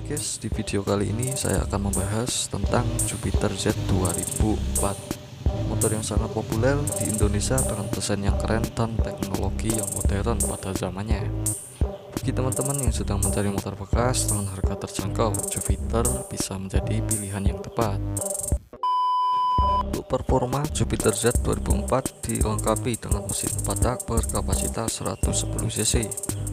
Guys, di video kali ini saya akan membahas tentang Jupiter Z 2004, motor yang sangat populer di Indonesia dengan desain yang keren dan teknologi yang modern pada zamannya. Bagi teman-teman yang sedang mencari motor bekas dengan harga terjangkau, Jupiter bisa menjadi pilihan yang tepat. Untuk performa, Jupiter Z 2004 dilengkapi dengan mesin 4 tak berkapasitas 110 cc.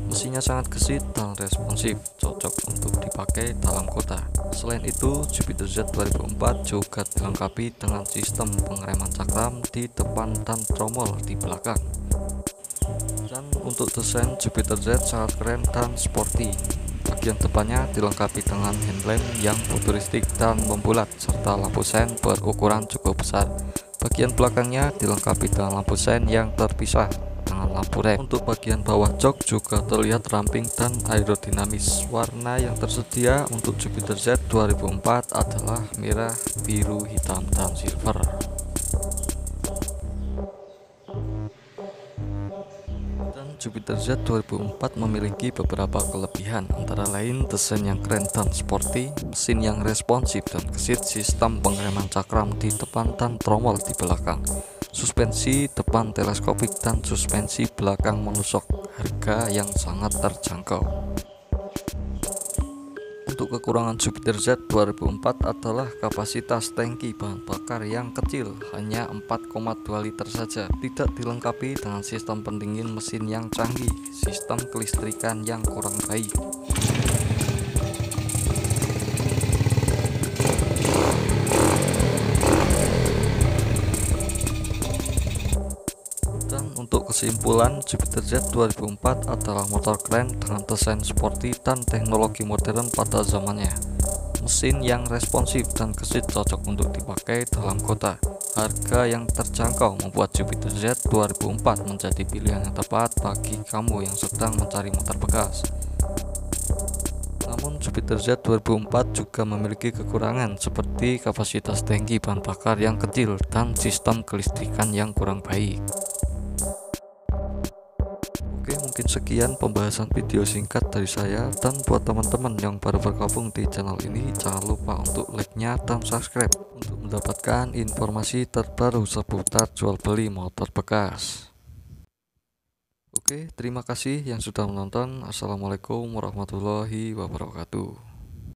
Mesinnya sangat gesit dan responsif, cocok untuk dipakai dalam kota. Selain itu, Jupiter Z 2004 juga dilengkapi dengan sistem pengereman cakram di depan dan tromol di belakang. Dan untuk desain, Jupiter Z sangat keren dan sporty. Bagian depannya dilengkapi dengan headlamp yang futuristik dan membulat serta lampu sen berukuran cukup besar. Bagian belakangnya dilengkapi dengan lampu sen yang terpisah dengan lampu rem. Untuk bagian bawah jok juga terlihat ramping dan aerodinamis. Warna yang tersedia untuk Jupiter Z 2004 adalah merah, biru, hitam, dan silver. Jupiter Z 2004 memiliki beberapa kelebihan, antara lain desain yang keren dan sporty, mesin yang responsif dan gesit, sistem pengereman cakram di depan dan tromol di belakang, suspensi depan teleskopik dan suspensi belakang menusuk, harga yang sangat terjangkau. Untuk kekurangan Jupiter Z 2004 adalah kapasitas tangki bahan bakar yang kecil, hanya 4,2 liter saja. Tidak dilengkapi dengan sistem pendingin mesin yang canggih, sistem kelistrikan yang kurang baik. Untuk kesimpulan, Jupiter Z 2004 adalah motor keren dengan desain sporty dan teknologi modern pada zamannya. Mesin yang responsif dan gesit cocok untuk dipakai dalam kota. Harga yang terjangkau membuat Jupiter Z 2004 menjadi pilihan yang tepat bagi kamu yang sedang mencari motor bekas. Namun Jupiter Z 2004 juga memiliki kekurangan seperti kapasitas tangki bahan bakar yang kecil dan sistem kelistrikan yang kurang baik. Oke, mungkin sekian pembahasan video singkat dari saya, dan buat teman-teman yang baru bergabung di channel ini, jangan lupa untuk like-nya dan subscribe untuk mendapatkan informasi terbaru seputar jual beli motor bekas. Oke, terima kasih yang sudah menonton. Assalamualaikum warahmatullahi wabarakatuh.